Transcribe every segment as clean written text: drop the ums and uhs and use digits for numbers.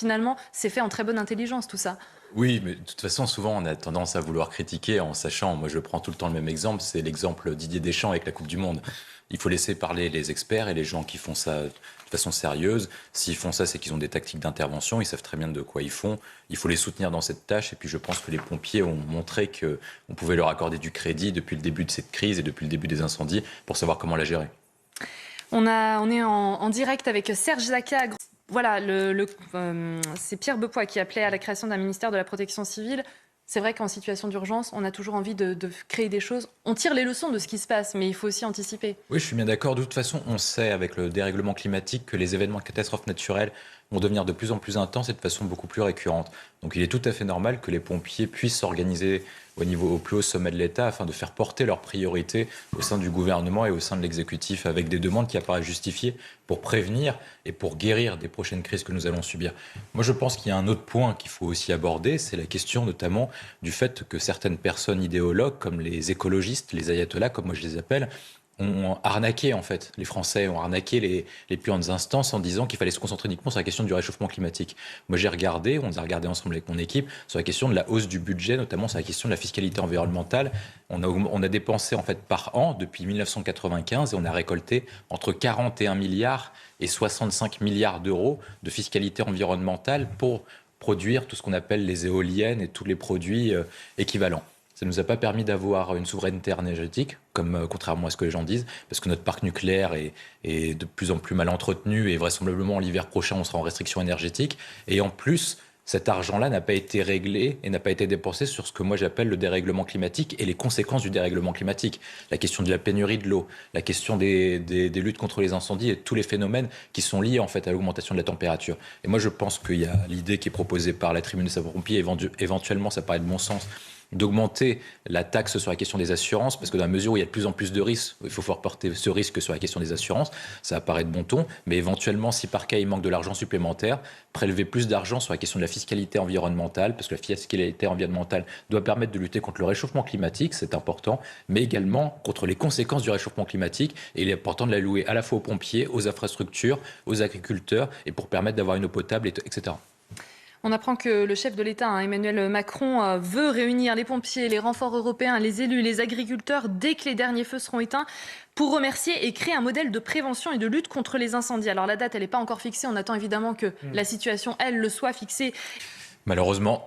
Finalement, c'est fait en très bonne intelligence tout ça. Oui, mais de toute façon, souvent, on a tendance à vouloir critiquer en sachant, moi je prends tout le temps le même exemple, c'est l'exemple Didier Deschamps avec la Coupe du Monde. Il faut laisser parler les experts et les gens qui font ça de façon sérieuse. S'ils font ça, c'est qu'ils ont des tactiques d'intervention, ils savent très bien de quoi ils font. Il faut les soutenir dans cette tâche. Et puis je pense que les pompiers ont montré qu'on pouvait leur accorder du crédit depuis le début de cette crise et depuis le début des incendies pour savoir comment la gérer. On est en direct avec Serge Zaka. Voilà, c'est Pierre Bepoix qui appelait à la création d'un ministère de la protection civile. C'est vrai qu'en situation d'urgence, on a toujours envie de créer des choses. On tire les leçons de ce qui se passe, mais il faut aussi anticiper. Oui, je suis bien d'accord. De toute façon, on sait avec le dérèglement climatique que les événements catastrophes naturelles vont devenir de plus en plus intenses et de façon beaucoup plus récurrente. Donc il est tout à fait normal que les pompiers puissent s'organiser au plus haut sommet de l'État afin de faire porter leurs priorités au sein du gouvernement et au sein de l'exécutif avec des demandes qui apparaissent justifiées pour prévenir et pour guérir des prochaines crises que nous allons subir. Moi, je pense qu'il y a un autre point qu'il faut aussi aborder, c'est la question notamment du fait que certaines personnes idéologues, comme les écologistes, les ayatollahs, comme moi je les appelle, ont arnaqué en fait. Les Français ont arnaqué les plus hautes instances en disant qu'il fallait se concentrer uniquement sur la question du réchauffement climatique. Moi j'ai regardé, on a regardé ensemble avec mon équipe, sur la question de la hausse du budget, notamment sur la question de la fiscalité environnementale. On a dépensé en fait par an depuis 1995 et on a récolté entre 41 milliards et 65 milliards d'euros de fiscalité environnementale pour produire tout ce qu'on appelle les éoliennes et tous les produits équivalents. Ça ne nous a pas permis d'avoir une souveraineté énergétique, comme contrairement à ce que les gens disent, parce que notre parc nucléaire est de plus en plus mal entretenu et vraisemblablement l'hiver prochain on sera en restriction énergétique. Et en plus, cet argent-là n'a pas été réglé et n'a pas été dépensé sur ce que moi j'appelle le dérèglement climatique et les conséquences du dérèglement climatique. La question de la pénurie de l'eau, la question des luttes contre les incendies et tous les phénomènes qui sont liés en fait à l'augmentation de la température. Et moi je pense qu'il y a l'idée qui est proposée par la tribune des sapeurs-pompiers, éventuellement ça paraît de bon sens, d'augmenter la taxe sur la question des assurances, parce que dans la mesure où il y a de plus en plus de risques, il faut faire porter ce risque sur la question des assurances, ça apparaît de bon ton, mais éventuellement, si par cas il manque de l'argent supplémentaire, prélever plus d'argent sur la question de la fiscalité environnementale, parce que la fiscalité environnementale doit permettre de lutter contre le réchauffement climatique, c'est important, mais également contre les conséquences du réchauffement climatique, et il est important de la louer à la fois aux pompiers, aux infrastructures, aux agriculteurs, et pour permettre d'avoir une eau potable, etc. On apprend que le chef de l'État, Emmanuel Macron, veut réunir les pompiers, les renforts européens, les élus, les agriculteurs dès que les derniers feux seront éteints pour remercier et créer un modèle de prévention et de lutte contre les incendies. Alors la date, elle n'est pas encore fixée. On attend évidemment que la situation, elle, le soit fixée. Malheureusement,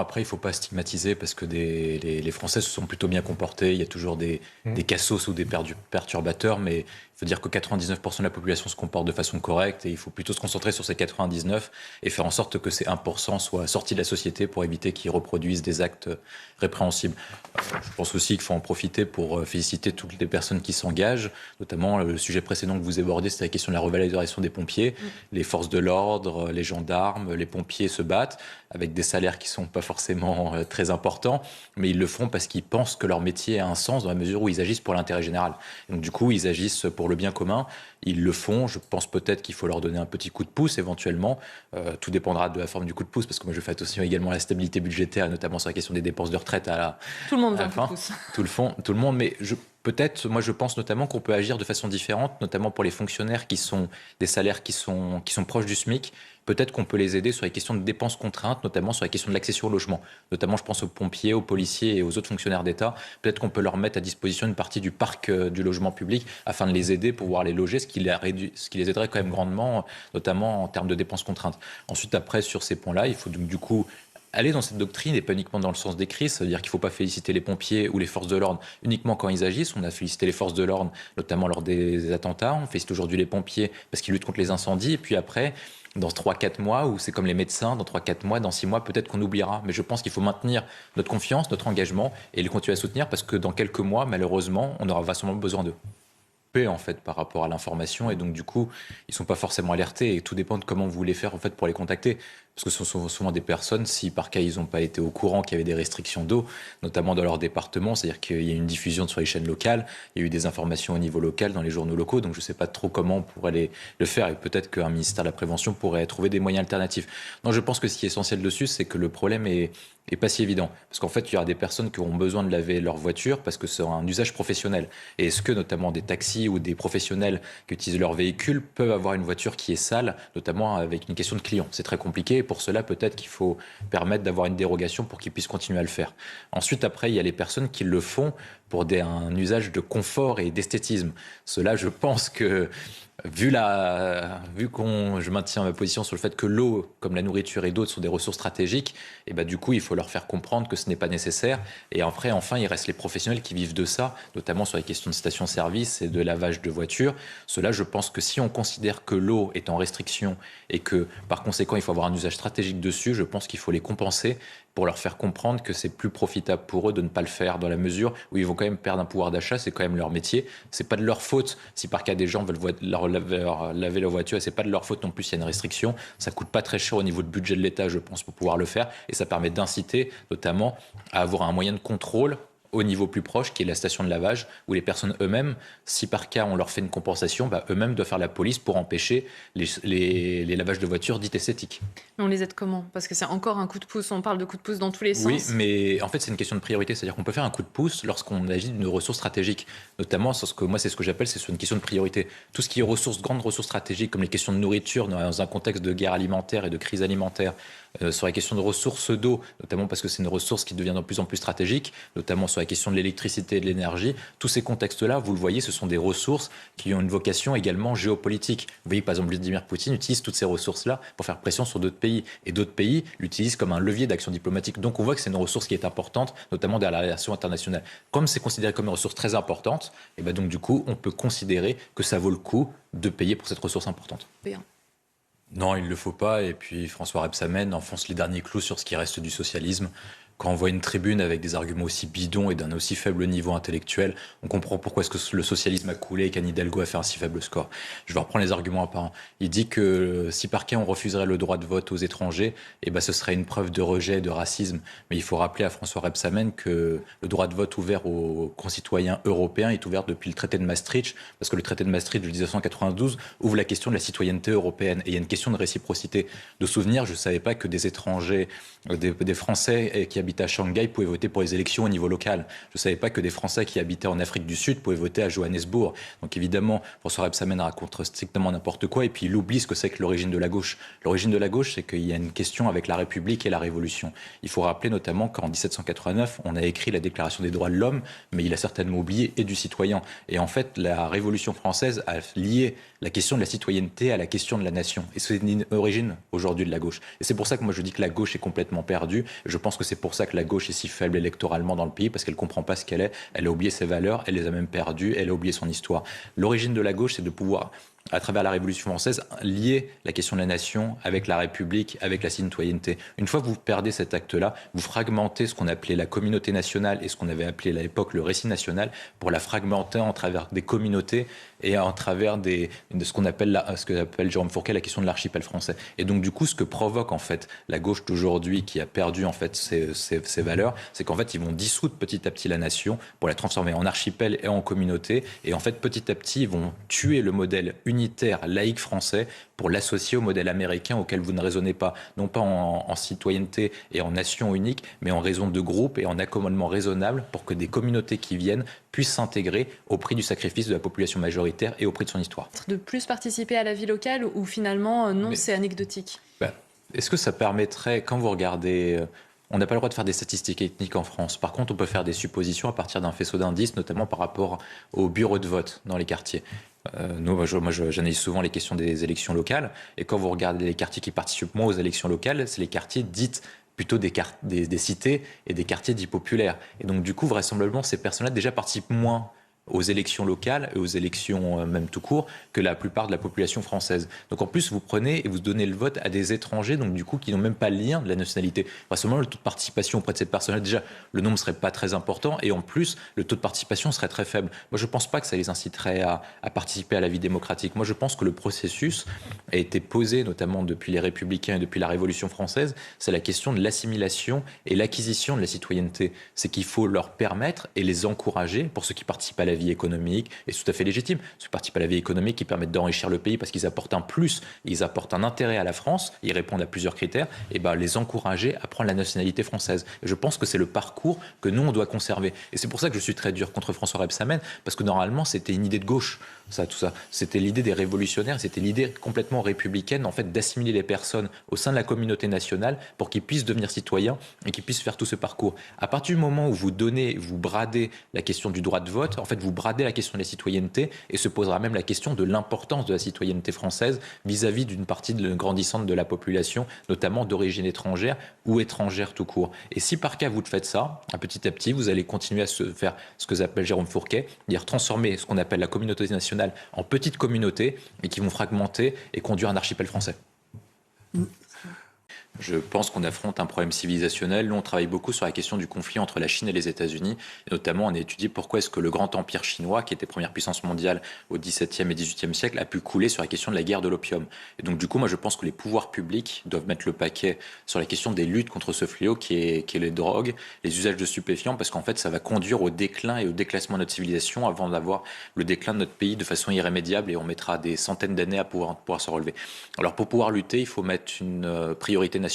après, il ne faut pas stigmatiser parce que les Français se sont plutôt bien comportés. Il y a toujours des cassos ou des perturbateurs, mais il faut dire que 99% de la population se comporte de façon correcte et il faut plutôt se concentrer sur ces 99 et faire en sorte que ces 1% soient sortis de la société pour éviter qu'ils reproduisent des actes répréhensibles. Je pense aussi qu'il faut en profiter pour féliciter toutes les personnes qui s'engagent, notamment le sujet précédent que vous abordez, c'était la question de la revalorisation des pompiers. Les forces de l'ordre, les gendarmes, les pompiers se battent avec des salaires qui ne sont pas forcément très importants, mais ils le font parce qu'ils pensent que leur métier a un sens dans la mesure où ils agissent pour l'intérêt général. Donc du coup, ils agissent pour le bien commun, ils le font. Je pense peut-être qu'il faut leur donner un petit coup de pouce éventuellement. Tout dépendra de la forme du coup de pouce, parce que moi je fais attention également à la stabilité budgétaire, notamment sur la question des dépenses de retraite Tout le monde à veut la un coup de fin. pouce. Tout le monde, mais peut-être, moi je pense notamment qu'on peut agir de façon différente, notamment pour les fonctionnaires qui sont des salaires qui sont proches du SMIC. Peut-être qu'on peut les aider sur les questions de dépenses contraintes, notamment sur la question de l'accession au logement. Notamment, je pense aux pompiers, aux policiers et aux autres fonctionnaires d'État. Peut-être qu'on peut leur mettre à disposition une partie du parc du logement public afin de les aider pour pouvoir les loger, ce qui les aiderait quand même grandement, notamment en termes de dépenses contraintes. Ensuite, après, sur ces points-là, il faut donc du coup aller dans cette doctrine et pas uniquement dans le sens des crises. Ça veut dire qu'il ne faut pas féliciter les pompiers ou les forces de l'ordre uniquement quand ils agissent. On a félicité les forces de l'ordre, notamment lors des attentats. On félicite aujourd'hui les pompiers parce qu'ils luttent contre les incendies. Et puis après, dans 3-4 mois, ou c'est comme les médecins, dans 3-4 mois, dans 6 mois, peut-être qu'on oubliera. Mais je pense qu'il faut maintenir notre confiance, notre engagement et les continuer à soutenir parce que dans quelques mois, malheureusement, on aura vastement besoin d'eux en fait par rapport à l'information et donc du coup ils sont pas forcément alertés et tout dépend de comment vous voulez faire en fait pour les contacter parce que ce sont souvent des personnes si par cas ils n'ont pas été au courant qu'il y avait des restrictions d'eau notamment dans leur département, c'est-à-dire qu'il y a eu une diffusion sur les chaînes locales, il y a eu des informations au niveau local dans les journaux locaux, donc je sais pas trop comment on pourrait le faire et peut-être qu'un ministère de la prévention pourrait trouver des moyens alternatifs. Non, je pense que ce qui est essentiel dessus c'est que le problème est pas si évident. Parce qu'en fait, il y aura des personnes qui auront besoin de laver leur voiture parce que c'est un usage professionnel. Et est-ce que notamment des taxis taxis ou des professionnels qui utilisent leur véhicule peuvent avoir une voiture qui est sale, notamment avec une question de client. C'est très compliqué et pour cela, peut-être qu'il faut permettre d'avoir une dérogation pour qu'ils puissent continuer à le faire. Ensuite, après, il y a les personnes qui le font pour un usage de confort et d'esthétisme. Cela, je pense que vu je maintiens ma position sur le fait que l'eau, comme la nourriture et d'autres, sont des ressources stratégiques, et du coup, il faut leur faire comprendre que ce n'est pas nécessaire. Et après, enfin, il reste les professionnels qui vivent de ça, notamment sur les questions de station-service et de lavage de voitures. Cela, je pense que si on considère que l'eau est en restriction et que, par conséquent, il faut avoir un usage stratégique dessus, je pense qu'il faut les compenser pour leur faire comprendre que c'est plus profitable pour eux de ne pas le faire dans la mesure où ils vont quand même perdre un pouvoir d'achat, c'est quand même leur métier. C'est pas de leur faute si par cas des gens veulent laver leur voiture, et c'est pas de leur faute non plus s'il y a une restriction. Ça coûte pas très cher au niveau du budget de l'État, je pense, pour pouvoir le faire, et ça permet d'inciter notamment à avoir un moyen de contrôle au niveau plus proche, qui est la station de lavage, où les personnes eux-mêmes, si par cas on leur fait une compensation, eux-mêmes doivent faire la police pour empêcher les lavages de voitures dites esthétiques. Mais on les aide comment? Parce que c'est encore un coup de pouce, on parle de coup de pouce dans tous les sens. Oui, mais en fait c'est une question de priorité, c'est-à-dire qu'on peut faire un coup de pouce lorsqu'on agit d'une ressource stratégique, notamment sur c'est ce que j'appelle, c'est sur une question de priorité. Tout ce qui est grandes ressources stratégiques, comme les questions de nourriture dans un contexte de guerre alimentaire et de crise alimentaire, sur la question de ressources d'eau, notamment parce que c'est une ressource qui devient de plus en plus stratégique, notamment sur la question de l'électricité et de l'énergie. Tous ces contextes-là, vous le voyez, ce sont des ressources qui ont une vocation également géopolitique. Vous voyez, par exemple, Vladimir Poutine utilise toutes ces ressources-là pour faire pression sur d'autres pays. Et d'autres pays l'utilisent comme un levier d'action diplomatique. Donc on voit que c'est une ressource qui est importante, notamment dans la relation internationale. Comme c'est considéré comme une ressource très importante, et donc du coup, on peut considérer que ça vaut le coup de payer pour cette ressource importante. Bien. Non, il ne le faut pas. Et puis François Rebsamen enfonce les derniers clous sur ce qui reste du socialisme. Quand on voit une tribune avec des arguments aussi bidons et d'un aussi faible niveau intellectuel, on comprend pourquoi est-ce que le socialisme a coulé et qu'Anne Hidalgo a fait un si faible score. Je vais reprendre les arguments apparents. Il dit que si par cas on refuserait le droit de vote aux étrangers, ce serait une preuve de rejet, de racisme. Mais il faut rappeler à François Rebsamen que le droit de vote ouvert aux concitoyens européens est ouvert depuis le traité de Maastricht, parce que le traité de Maastricht de 1992 ouvre la question de la citoyenneté européenne. Et il y a une question de réciprocité. De souvenir, je ne savais pas que des étrangers, des Français qui habitent à Shanghai pouvaient voter pour les élections au niveau local. Je ne savais pas que des Français qui habitaient en Afrique du Sud pouvaient voter à Johannesburg. Donc évidemment, François Rebsamen raconte strictement n'importe quoi et puis il oublie ce que c'est que l'origine de la gauche. L'origine de la gauche, c'est qu'il y a une question avec la République et la Révolution. Il faut rappeler notamment qu'en 1789, on a écrit la Déclaration des droits de l'homme, mais il a certainement oublié et du citoyen. Et en fait, la Révolution française a lié la question de la citoyenneté à la question de la nation. Et c'est une origine aujourd'hui de la gauche. Et c'est pour ça que moi je dis que la gauche est complètement perdue. Je pense que c'est pour ça que la gauche est si faible électoralement dans le pays, parce qu'elle ne comprend pas ce qu'elle est. Elle a oublié ses valeurs, elle les a même perdues, elle a oublié son histoire. L'origine de la gauche, c'est de pouvoir, à travers la Révolution française, lier la question de la nation avec la République, avec la citoyenneté. Une fois que vous perdez cet acte-là, vous fragmentez ce qu'on appelait la communauté nationale et ce qu'on avait appelé à l'époque le récit national, pour la fragmenter en travers des communautés et en travers de ce qu'on appelle, ce que appelle Jérôme Fourquet la question de l'archipel français. Et donc du coup, ce que provoque en fait la gauche d'aujourd'hui, qui a perdu en fait ses valeurs, c'est qu'en fait ils vont dissoudre petit à petit la nation pour la transformer en archipel et en communauté. Et en fait petit à petit ils vont tuer le modèle unitaire laïque français pour l'associer au modèle américain auquel vous ne raisonnez pas, non pas en citoyenneté et en nation unique, mais en raison de groupe et en accommodement raisonnable pour que des communautés qui viennent puissent s'intégrer au prix du sacrifice de la population majoritaire et au prix de son histoire. De plus participer à la vie locale ou finalement non, c'est anecdotique? Est-ce que ça permettrait, quand vous regardez... On n'a pas le droit de faire des statistiques ethniques en France. Par contre, on peut faire des suppositions à partir d'un faisceau d'indices, notamment par rapport aux bureaux de vote dans les quartiers. Moi, j'analyse souvent les questions des élections locales. Et quand vous regardez les quartiers qui participent moins aux élections locales, c'est les quartiers dites plutôt des cités et des quartiers dits populaires. Et donc, du coup, vraisemblablement, ces personnes-là déjà participent moins aux élections locales et aux élections même tout court que la plupart de la population française. Donc en plus, vous prenez et vous donnez le vote à des étrangers, donc du coup, qui n'ont même pas le lien de la nationalité. Vraisemblablement, le taux de participation auprès de cette personne-là, déjà, le nombre ne serait pas très important et en plus, le taux de participation serait très faible. Moi, je ne pense pas que ça les inciterait à participer à la vie démocratique. Moi, je pense que le processus a été posé, notamment depuis les Républicains et depuis la Révolution française, c'est la question de l'assimilation et l'acquisition de la citoyenneté. C'est qu'il faut leur permettre et les encourager, pour ceux qui participent à la vie vie économique, et c'est tout à fait légitime. Ceux qui participent à la vie économique, qui permettent d'enrichir le pays parce qu'ils apportent un plus, ils apportent un intérêt à la France, ils répondent à plusieurs critères, et ben les encourager à prendre la nationalité française. Et je pense que c'est le parcours que nous, on doit conserver. Et c'est pour ça que je suis très dur contre François Rebsamen, parce que normalement, c'était une idée de gauche, tout ça. C'était l'idée des révolutionnaires, c'était l'idée complètement républicaine, en fait, d'assimiler les personnes au sein de la communauté nationale pour qu'ils puissent devenir citoyens et qu'ils puissent faire tout ce parcours. À partir du moment où vous bradez la question du droit de vote, en fait, vous bradez la question de la citoyenneté et se posera même la question de l'importance de la citoyenneté française vis-à-vis d'une partie grandissante de la population, notamment d'origine étrangère ou étrangère tout court. Et si par cas vous faites ça, petit à petit, vous allez continuer à se faire ce que j'appelle Jérôme Fourquet, c'est-à-dire transformer ce qu'on appelle la communauté nationale en petites communautés et qui vont fragmenter et conduire un archipel français. Je pense qu'on affronte un problème civilisationnel. Nous, on travaille beaucoup sur la question du conflit entre la Chine et les États-Unis. Et notamment, on a étudié pourquoi est-ce que le grand empire chinois, qui était première puissance mondiale au XVIIe et XVIIIe siècle, a pu couler sur la question de la guerre de l'opium. Et donc, du coup, moi, je pense que les pouvoirs publics doivent mettre le paquet sur la question des luttes contre ce fléau qui est les drogues, les usages de stupéfiants, parce qu'en fait, ça va conduire au déclin et au déclassement de notre civilisation avant d'avoir le déclin de notre pays de façon irrémédiable et on mettra des centaines d'années à pouvoir se relever. Alors, pour pouvoir lutter, il faut mettre une priorité nationale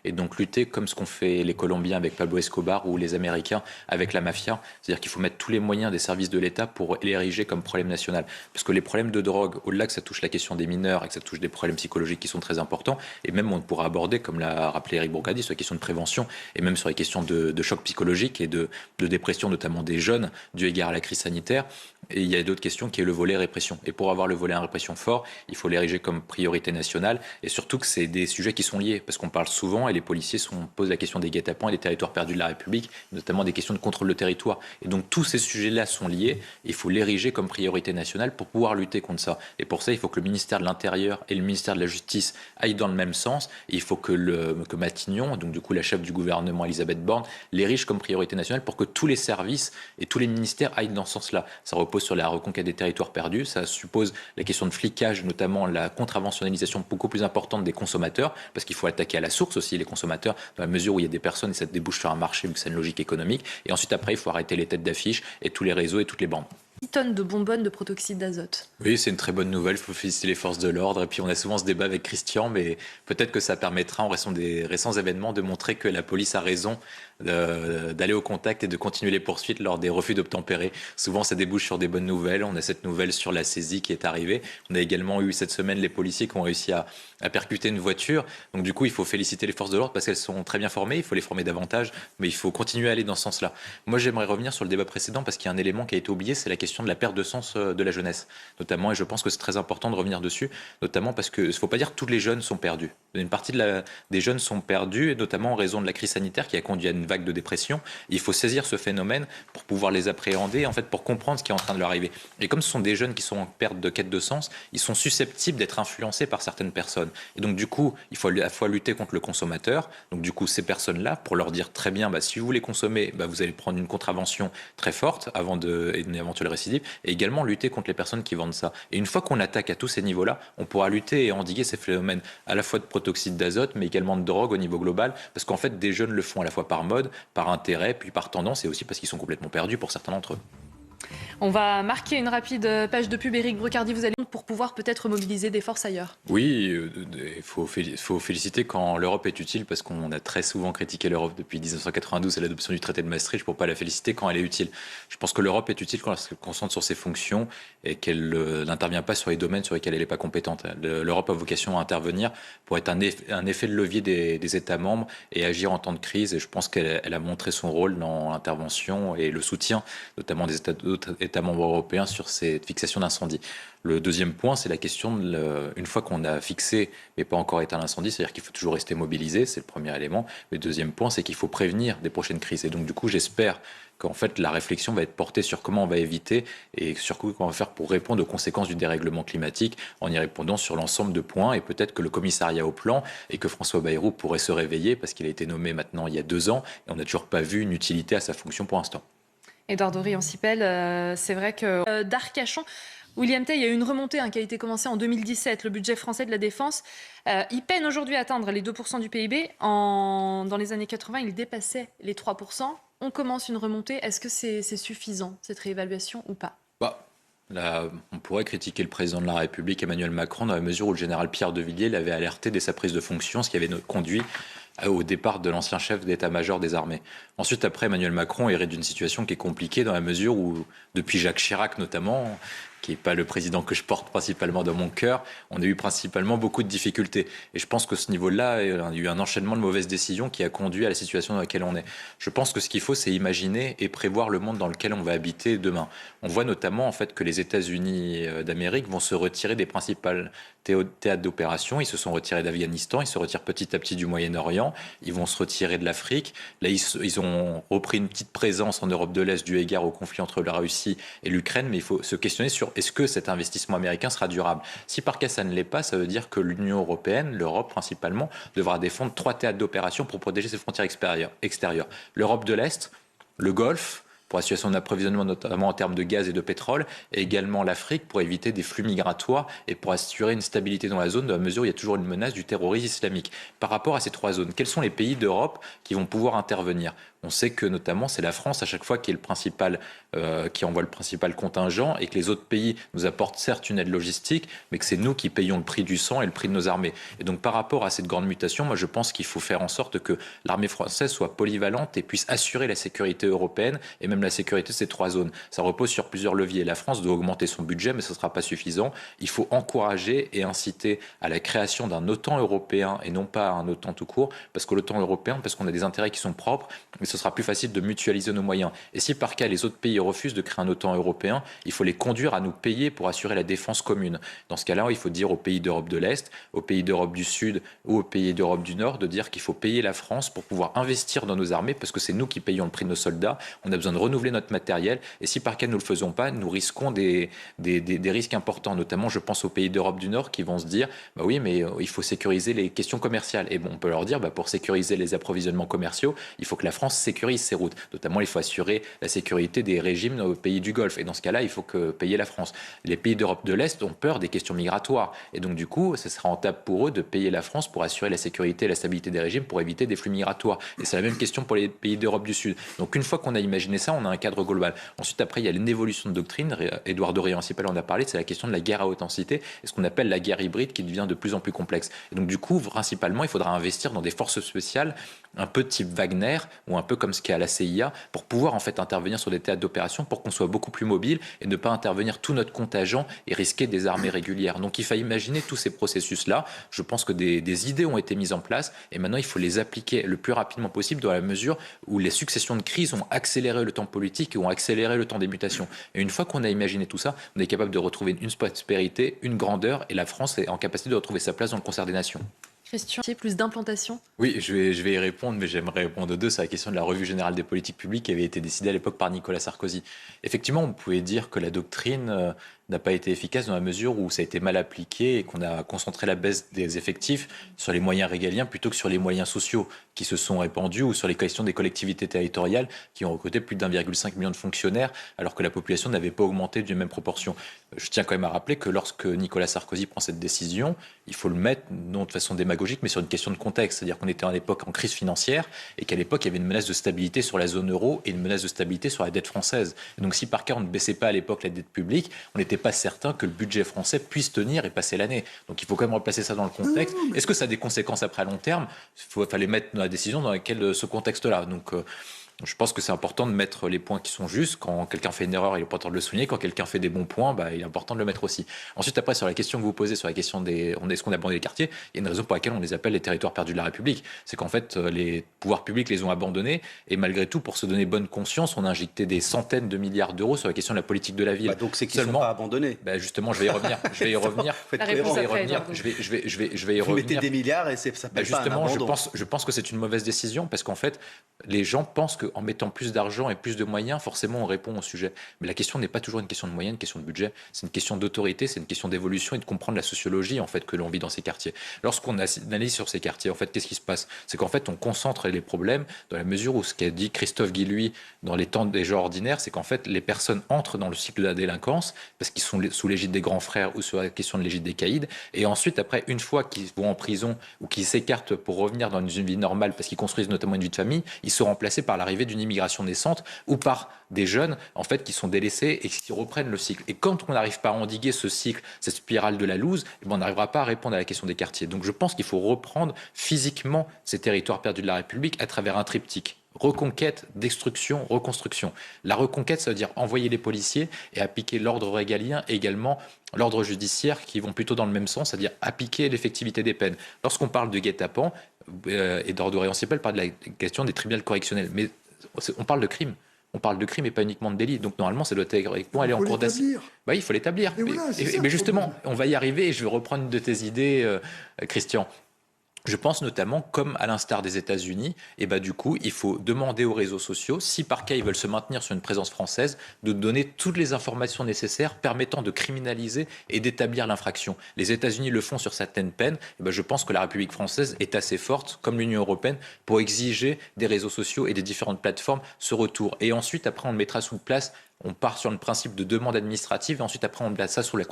et donc lutter comme ce qu'ont fait les Colombiens avec Pablo Escobar ou les Américains avec la mafia. C'est-à-dire qu'il faut mettre tous les moyens des services de l'État pour l'ériger comme problème national. Parce que les problèmes de drogue, au-delà que ça touche la question des mineurs et que ça touche des problèmes psychologiques qui sont très importants, et même on pourra aborder, comme l'a rappelé Eric Bourgadi, sur les questions de prévention et même sur les questions de choc psychologique et de dépression, notamment des jeunes, dû égard à la crise sanitaire. Et il y a d'autres questions qui est le volet répression. Et pour avoir le volet répression fort, il faut l'ériger comme priorité nationale et surtout que c'est des sujets qui sont liés parce qu'on parle souvent et les policiers posent la question des guet-apens et des territoires perdus de la République, notamment des questions de contrôle de territoire. Et donc tous ces sujets-là sont liés. Il faut l'ériger comme priorité nationale pour pouvoir lutter contre ça. Et pour ça, il faut que le ministère de l'Intérieur et le ministère de la Justice aillent dans le même sens. Et il faut que Matignon, donc du coup la chef du gouvernement Elisabeth Borne, l'érige comme priorité nationale pour que tous les services et tous les ministères aillent dans ce sens-là. Ça repose sur la reconquête des territoires perdus. Ça suppose la question de flicage, notamment la contraventionnalisation beaucoup plus importante des consommateurs, parce qu'il faut attaquer à la source aussi les consommateurs, dans la mesure où il y a des personnes et ça débouche sur un marché vu que c'est une logique économique. Et ensuite, après, il faut arrêter les têtes d'affiche et tous les réseaux et toutes les bandes. 10 tonnes de bonbonnes de protoxyde d'azote. Oui, c'est une très bonne nouvelle. Il faut féliciter les forces de l'ordre. Et puis, on a souvent ce débat avec Christian, mais peut-être que ça permettra, en raison des récents événements, de montrer que la police a raison d'aller au contact et de continuer les poursuites lors des refus d'obtempérer. Souvent, ça débouche sur des bonnes nouvelles. On a cette nouvelle sur la saisie qui est arrivée. On a également eu cette semaine les policiers qui ont réussi à percuter une voiture. Donc, du coup, il faut féliciter les forces de l'ordre parce qu'elles sont très bien formées. Il faut les former davantage, mais il faut continuer à aller dans ce sens-là. Moi, j'aimerais revenir sur le débat précédent parce qu'il y a un élément qui a été oublié, c'est la question de la perte de sens de la jeunesse, notamment. Et je pense que c'est très important de revenir dessus, notamment parce qu'il ne faut pas dire que tous les jeunes sont perdus. Une partie des jeunes sont perdus, et notamment en raison de la crise sanitaire qui a conduit à une vague de dépression. Il faut saisir ce phénomène pour pouvoir les appréhender, en fait, pour comprendre ce qui est en train de leur arriver. Et comme ce sont des jeunes qui sont en perte de quête de sens, ils sont susceptibles d'être influencés par certaines personnes. Et donc, du coup, il faut à la fois lutter contre le consommateur. Donc, du coup, ces personnes-là, pour leur dire très bien, si vous voulez consommer, vous allez prendre une contravention très forte avant une éventuelle récidive, et également lutter contre les personnes qui vendent ça. Et une fois qu'on attaque à tous ces niveaux-là, on pourra lutter et endiguer ces phénomènes à la fois de protoxyde d'azote, mais également de drogue au niveau global, parce qu'en fait, des jeunes le font à la fois par mode, par intérêt, puis par tendance, et aussi parce qu'ils sont complètement perdus pour certains d'entre eux. On va marquer une rapide page de pub. Éric Brocardi, vous allez pour pouvoir peut-être mobiliser des forces ailleurs. Oui, il faut féliciter quand l'Europe est utile, parce qu'on a très souvent critiqué l'Europe depuis 1992 et l'adoption du traité de Maastricht pour pas la féliciter quand elle est utile. Je pense que l'Europe est utile quand elle se concentre sur ses fonctions et qu'elle n'intervient pas sur les domaines sur lesquels elle n'est pas compétente. L'Europe a vocation à intervenir pour être un effet de levier des États membres et agir en temps de crise. Et je pense qu'elle a montré son rôle dans l'intervention et le soutien, notamment des d'autres États membres européens, sur cette fixation d'incendie. Le deuxième point, c'est la question une fois qu'on a fixé mais pas encore éteint l'incendie, c'est-à-dire qu'il faut toujours rester mobilisé, c'est le premier élément. Le deuxième point, c'est qu'il faut prévenir des prochaines crises. Et donc, du coup, j'espère qu'en fait, la réflexion va être portée sur comment on va éviter et sur quoi on va faire pour répondre aux conséquences du dérèglement climatique, en y répondant sur l'ensemble de points. Et peut-être que le commissariat au plan et que François Bayrou pourrait se réveiller, parce qu'il a été nommé maintenant il y a 2 ans, et on n'a toujours pas vu une utilité à sa fonction pour l'instant. Édouard Dorion-Sipel, c'est vrai que d'Arcachon, William Tay, il y a eu une remontée qui a été commencée en 2017. Le budget français de la défense, il peine aujourd'hui à atteindre les 2% du PIB. Dans les années 80, il dépassait les 3%. On commence une remontée. Est-ce que c'est suffisant, cette réévaluation, ou pas ? Bah, là, on pourrait critiquer le président de la République, Emmanuel Macron, dans la mesure où le général Pierre de Villiers l'avait alerté dès sa prise de fonction, ce qui avait conduit au départ de l'ancien chef d'état-major des armées. Ensuite, après, Emmanuel Macron hérite d'une situation qui est compliquée dans la mesure où, depuis Jacques Chirac notamment, qui n'est pas le président que je porte principalement dans mon cœur, on a eu principalement beaucoup de difficultés. Et je pense que ce niveau-là, il y a eu un enchaînement de mauvaises décisions qui a conduit à la situation dans laquelle on est. Je pense que ce qu'il faut, c'est imaginer et prévoir le monde dans lequel on va habiter demain. On voit notamment en fait que les États-Unis d'Amérique vont se retirer des principales théâtres d'opération. Ils se sont retirés d'Afghanistan, ils se retirent petit à petit du Moyen-Orient, ils vont se retirer de l'Afrique. Là, ils ont repris une petite présence en Europe de l'Est dû égard au conflit entre la Russie et l'Ukraine, mais il faut se questionner sur est-ce que cet investissement américain sera durable. Si par cas ça ne l'est pas, ça veut dire que l'Union européenne, l'Europe principalement, devra défendre 3 théâtres d'opération pour protéger ses frontières extérieures. L'Europe de l'Est, le Golfe, pour la situation d'approvisionnement notamment en termes de gaz et de pétrole, et également l'Afrique pour éviter des flux migratoires et pour assurer une stabilité dans la zone, dans la mesure où il y a toujours une menace du terrorisme islamique. Par rapport à ces 3 zones, quels sont les pays d'Europe qui vont pouvoir intervenir? On sait que notamment c'est la France à chaque fois qui est le principal, qui envoie le principal contingent et que les autres pays nous apportent certes une aide logistique, mais que c'est nous qui payons le prix du sang et le prix de nos armées. Et donc par rapport à cette grande mutation, moi je pense qu'il faut faire en sorte que l'armée française soit polyvalente et puisse assurer la sécurité européenne et même la sécurité de ces 3 zones. Ça repose sur plusieurs leviers. La France doit augmenter son budget, mais ce ne sera pas suffisant. Il faut encourager et inciter à la création d'un OTAN européen et non pas un OTAN tout court, parce que l'OTAN européen, parce qu'on a des intérêts qui sont propres, mais ce sera plus facile de mutualiser nos moyens. Et si par cas les autres pays refusent de créer un OTAN européen, il faut les conduire à nous payer pour assurer la défense commune. Dans ce cas-là, il faut dire aux pays d'Europe de l'Est, aux pays d'Europe du Sud ou aux pays d'Europe du Nord de dire qu'il faut payer la France pour pouvoir investir dans nos armées, parce que c'est nous qui payons le prix de nos soldats. On a besoin de renouveler notre matériel. Et si par cas nous ne le faisons pas, nous risquons des risques importants. Notamment, je pense aux pays d'Europe du Nord qui vont se dire, bah oui, mais il faut sécuriser les questions commerciales. Et bon, on peut leur dire, bah, pour sécuriser les approvisionnements commerciaux, il faut que la France sécurise ses routes. Notamment, il faut assurer la sécurité des régimes aux pays du Golfe. Et dans ce cas-là, il faut que payer la France. Les pays d'Europe de l'Est ont peur des questions migratoires. Et donc, du coup, ce sera rentable pour eux de payer la France pour assurer la sécurité et la stabilité des régimes, pour éviter des flux migratoires. Et c'est la même question pour les pays d'Europe du Sud. Donc, une fois qu'on a imaginé ça, on a un cadre global. Ensuite, après, il y a une évolution de doctrine. Édouard Dorian-Sipel en a parlé. C'est la question de la guerre à haute intensité et ce qu'on appelle la guerre hybride qui devient de plus en plus complexe. Et donc, du coup, principalement, il faudra investir dans des forces spéciales un peu type Wagner ou un peu comme ce qu'il y a à la CIA pour pouvoir en fait intervenir sur des théâtres d'opération pour qu'on soit beaucoup plus mobile et ne pas intervenir tout notre contingent et risquer des armées régulières. Donc il faut imaginer tous ces processus-là. Je pense que des idées ont été mises en place et maintenant il faut les appliquer le plus rapidement possible dans la mesure où les successions de crises ont accéléré le temps politique et ont accéléré le temps des mutations. Et une fois qu'on a imaginé tout ça, on est capable de retrouver une prospérité, une grandeur et la France est en capacité de retrouver sa place dans le concert des nations. Christian, plus d'implantation? Oui, je vais y répondre, mais j'aimerais répondre aux deux. C'est la question de la revue générale des politiques publiques qui avait été décidée à l'époque par Nicolas Sarkozy. Effectivement, on pouvait dire que la doctrine n'a pas été efficace dans la mesure où ça a été mal appliqué et qu'on a concentré la baisse des effectifs sur les moyens régaliens plutôt que sur les moyens sociaux qui se sont répandus ou sur les questions des collectivités territoriales qui ont recruté plus d'1,5 million de fonctionnaires alors que la population n'avait pas augmenté d'une même proportion. Je tiens quand même à rappeler que lorsque Nicolas Sarkozy prend cette décision, il faut le mettre non de façon démagogique mais sur une question de contexte. C'est-à-dire qu'on était à l'époque en crise financière et qu'à l'époque il y avait une menace de stabilité sur la zone euro et une menace de stabilité sur la dette française. Et donc si par cas on ne baissait pas à l'époque la dette publique, on n'était pas certain que le budget français puisse tenir et passer l'année. Donc il faut quand même replacer ça dans le contexte. Est-ce que ça a des conséquences après à long terme? Il fallait mettre la décision dans laquelle ce contexte-là. Donc je pense que c'est important de mettre les points qui sont justes. Quand quelqu'un fait une erreur, il est important de le souligner. Quand quelqu'un fait des bons points, il est important de le mettre aussi. Ensuite, après, sur la question que vous posez, sur la question est-ce qu'on a abandonné les quartiers, il y a une raison pour laquelle on les appelle les territoires perdus de la République. C'est qu'en fait, les pouvoirs publics les ont abandonnés. Et malgré tout, pour se donner bonne conscience, on a injecté des centaines de milliards d'euros sur la question de la politique de la ville. Donc c'est qu'ils ne sont pas abandonnés. Justement, je vais y revenir. Je vais y revenir. Je vais y revenir. Vous mettez des milliards et ça s'appelle pas un abandon. Je pense que c'est une mauvaise décision parce qu'en fait, les gens pensent qu'en mettant plus d'argent et plus de moyens, forcément, on répond au sujet. Mais la question n'est pas toujours une question de moyens, une question de budget. C'est une question d'autorité, c'est une question d'évolution et de comprendre la sociologie en fait que l'on vit dans ces quartiers. Lorsqu'on analyse sur ces quartiers, en fait, qu'est-ce qui se passe? C'est qu'en fait, on concentre les problèmes dans la mesure où ce qu'a dit Christophe Guilluy dans les temps des gens ordinaires, c'est qu'en fait, les personnes entrent dans le cycle de la délinquance parce qu'ils sont sous l'égide des grands frères ou sur la question de l'égide des caïds. Et ensuite, après, une fois qu'ils vont en prison ou qu'ils s'écartent pour revenir dans une vie normale parce qu'ils construisent notamment une vie de famille, ils sont remplacés par l'arrivée l'arrivée d'une immigration naissante ou par des jeunes en fait qui sont délaissés et qui reprennent le cycle. Et quand on n'arrive pas à endiguer ce cycle, cette spirale de la loose, on n'arrivera pas à répondre à la question des quartiers. Donc je pense qu'il faut reprendre physiquement ces territoires perdus de la République à travers un triptyque. Reconquête, destruction, reconstruction. La reconquête, ça veut dire envoyer les policiers et appliquer l'ordre régalien et également l'ordre judiciaire qui vont plutôt dans le même sens, c'est-à-dire appliquer l'effectivité des peines. Lorsqu'on parle de guet-apens, Édouard Riancipel parle de la question des tribunaux correctionnels, mais on parle de crime. On parle de crime et pas uniquement de délit. Donc normalement, ça doit aller en cour d'assises. Il faut l'établir. Mais justement, on va y arriver et je vais reprendre une de tes idées, Christian. Je pense notamment, comme à l'instar des États-Unis, du coup, il faut demander aux réseaux sociaux, si par cas ils veulent se maintenir sur une présence française, de donner toutes les informations nécessaires permettant de criminaliser et d'établir l'infraction. Les États-Unis le font sur certaines peines. Je pense que la République française est assez forte, comme l'Union européenne, pour exiger des réseaux sociaux et des différentes plateformes ce retour. Et ensuite, après, on le mettra sous place. On part sur le principe de demande administrative et ensuite après on place ça sous la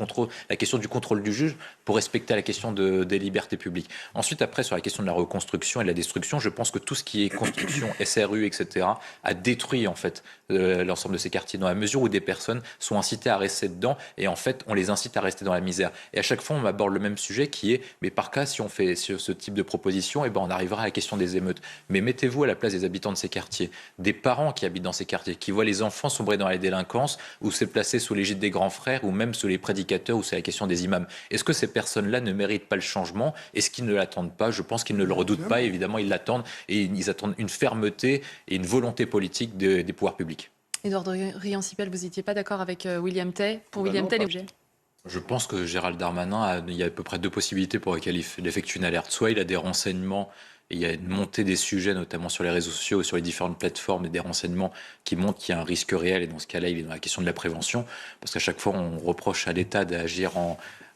question du contrôle du juge pour respecter la question des libertés publiques. Ensuite après sur la question de la reconstruction et de la destruction, je pense que tout ce qui est construction, SRU, etc. a détruit en fait l'ensemble de ces quartiers dans la mesure où des personnes sont incitées à rester dedans et en fait on les incite à rester dans la misère. Et à chaque fois on aborde le même sujet qui est mais par cas si on fait sur ce type de proposition on arrivera à la question des émeutes. Mais mettez-vous à la place des habitants de ces quartiers, des parents qui habitent dans ces quartiers, qui voient les enfants sombrer dans la délinquance ou c'est placé sous l'égide des grands frères ou même sous les prédicateurs ou c'est la question des imams. Est-ce que ces personnes-là ne méritent pas le changement? Est-ce qu'ils ne l'attendent pas? Je pense qu'ils ne le redoutent pas. Évidemment, ils l'attendent et ils attendent une fermeté et une volonté politique des pouvoirs publics. Édouard Riancipel, vous n'étiez pas d'accord avec William Tay? Pour William Tay, je pense que Gérald Darmanin, il y a à peu près deux possibilités pour lesquelles il effectue une alerte. Soit il a des renseignements et il y a une montée des sujets, notamment sur les réseaux sociaux et sur les différentes plateformes, et des renseignements qui montrent qu'il y a un risque réel. Et dans ce cas-là, il est dans la question de la prévention. Parce qu'à chaque fois, on reproche à l'État d'agir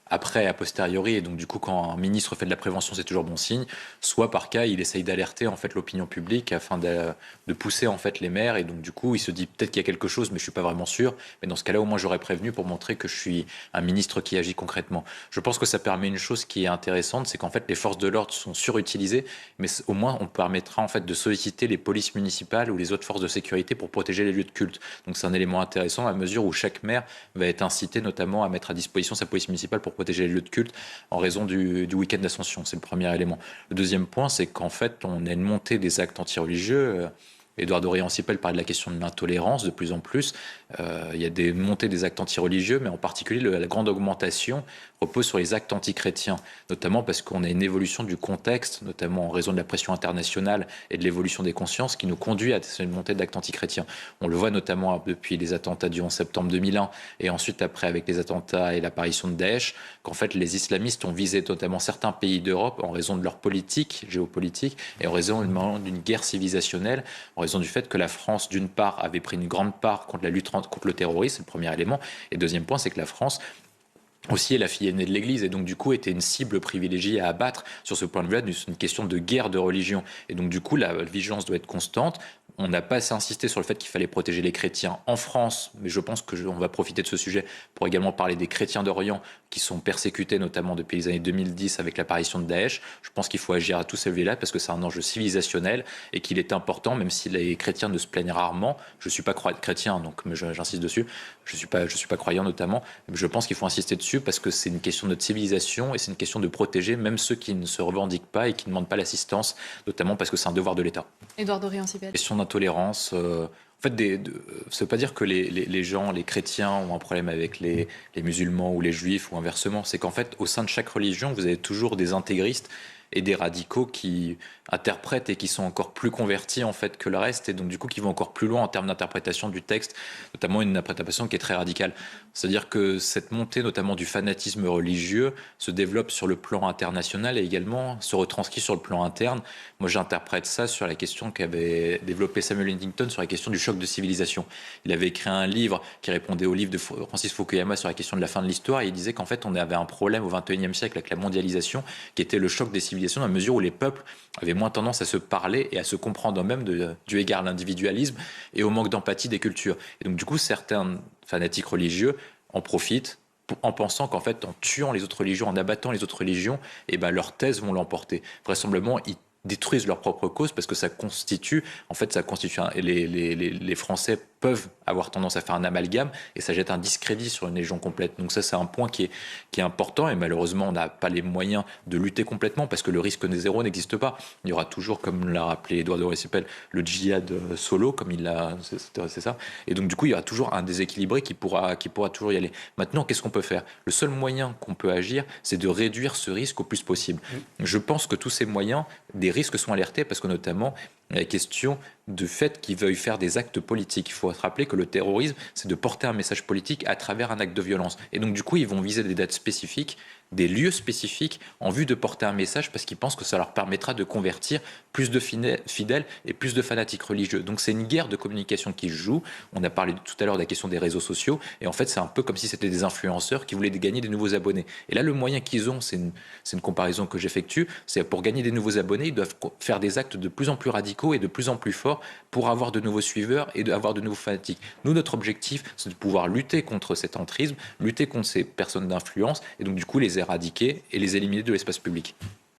après, a posteriori, et donc du coup, quand un ministre fait de la prévention, c'est toujours bon signe. Soit par cas, il essaye d'alerter en fait l'opinion publique afin de pousser en fait les maires, et donc du coup, il se dit peut-être qu'il y a quelque chose, mais je suis pas vraiment sûr. Mais dans ce cas-là, au moins, j'aurais prévenu pour montrer que je suis un ministre qui agit concrètement. Je pense que ça permet une chose qui est intéressante, c'est qu'en fait, les forces de l'ordre sont surutilisées, mais au moins, on permettra en fait de solliciter les polices municipales ou les autres forces de sécurité pour protéger les lieux de culte. Donc c'est un élément intéressant à mesure où chaque maire va être incité notamment à mettre à disposition sa police municipale pour protéger les lieux de culte en raison du week-end d'Ascension. C'est le premier élément. Le deuxième point, c'est qu'en fait, on a une montée des actes antireligieux. Édouard Riancipel parlait de la question de l'intolérance de plus en plus. Il y a des montées des actes antireligieux, mais en particulier la grande augmentation repose sur les actes antichrétiens, notamment parce qu'on a une évolution du contexte, notamment en raison de la pression internationale et de l'évolution des consciences qui nous conduit à une montée d'actes antichrétiens. On le voit notamment depuis les attentats du 11 septembre 2001 et ensuite après avec les attentats et l'apparition de Daesh, qu'en fait les islamistes ont visé notamment certains pays d'Europe en raison de leur politique, géopolitique, et en raison d'une guerre civilisationnelle, en raison du fait que la France, d'une part, avait pris une grande part contre la lutte contre le terrorisme, c'est le premier élément, et deuxième point, c'est que la France aussi est la fille aînée de l'Église et donc du coup était une cible privilégiée à abattre sur ce point de vue-là, c'est une question de guerre de religion. Et donc du coup, la vigilance doit être constante. On n'a pas assez insisté sur le fait qu'il fallait protéger les chrétiens en France, mais je pense qu'on va profiter de ce sujet pour également parler des chrétiens d'Orient qui sont persécutés notamment depuis les années 2010 avec l'apparition de Daesh. Je pense qu'il faut agir à tous ces niveaux-là parce que c'est un enjeu civilisationnel et qu'il est important, même si les chrétiens ne se plaignent rarement. Je ne suis pas chrétien, donc j'insiste dessus. Je suis pas croyant notamment. Mais je pense qu'il faut insister dessus parce que c'est une question de notre civilisation et c'est une question de protéger même ceux qui ne se revendiquent pas et qui ne demandent pas l'assistance, notamment parce que c'est un devoir de l'État. Édouard Riancipel. Question d'intolérance. En fait, ça ne veut pas dire que les gens, les chrétiens ont un problème avec les musulmans ou les juifs ou inversement. C'est qu'en fait, au sein de chaque religion, vous avez toujours des intégristes et des radicaux qui interprètent et qui sont encore plus convertis en fait que le reste et donc du coup qui vont encore plus loin en termes d'interprétation du texte, notamment une interprétation qui est très radicale. C'est-à-dire que cette montée notamment du fanatisme religieux se développe sur le plan international et également se retranscrit sur le plan interne. Moi j'interprète ça sur la question qu'avait développé Samuel Huntington sur la question du choc de civilisation. Il avait écrit un livre qui répondait au livre de Francis Fukuyama sur la question de la fin de l'histoire et il disait qu'en fait on avait un problème au XXIe siècle avec la mondialisation qui était le choc des civilisations dans la mesure où les peuples avaient moins tendance à se parler et à se comprendre eux-mêmes du égard à l'individualisme et au manque d'empathie des cultures. Et donc du coup, certains fanatiques religieux en profitent en pensant qu'en fait, en tuant les autres religions, en abattant les autres religions, leurs thèses vont l'emporter. Vraisemblablement, ils détruisent leur propre cause parce que ça constitue les Français peuvent avoir tendance à faire un amalgame et ça jette un discrédit sur une légion complète. Donc ça, c'est un point qui est important et malheureusement, on n'a pas les moyens de lutter complètement parce que le risque zéro n'existe pas. Il y aura toujours, comme l'a rappelé Édouard de Récipel, le djihad solo, comme il l'a, c'est ça. Et donc du coup, il y aura toujours un déséquilibré qui pourra toujours y aller. Maintenant, qu'est-ce qu'on peut faire ? Le seul moyen qu'on peut agir, c'est de réduire ce risque au plus possible. Je pense que tous ces moyens, des risques sont alertés parce que notamment, la question du fait qu'ils veuillent faire des actes politiques. Il faut se rappeler que le terrorisme, c'est de porter un message politique à travers un acte de violence. Et donc, du coup, ils vont viser des dates spécifiques, des lieux spécifiques, en vue de porter un message parce qu'ils pensent que ça leur permettra de convertir plus de fidèles et plus de fanatiques religieux. Donc, c'est une guerre de communication qui se joue. On a parlé tout à l'heure de la question des réseaux sociaux. Et en fait, c'est un peu comme si c'était des influenceurs qui voulaient gagner des nouveaux abonnés. Et là, le moyen qu'ils ont, c'est une comparaison que j'effectue, c'est pour gagner des nouveaux abonnés, ils doivent faire des actes de plus en plus radicaux et de plus en plus forts pour avoir de nouveaux suiveurs et avoir de nouveaux fanatiques. Nous, notre objectif, c'est de pouvoir lutter contre cet entrisme, lutter contre ces personnes d'influence et donc du coup les éradiquer et les éliminer de l'espace public.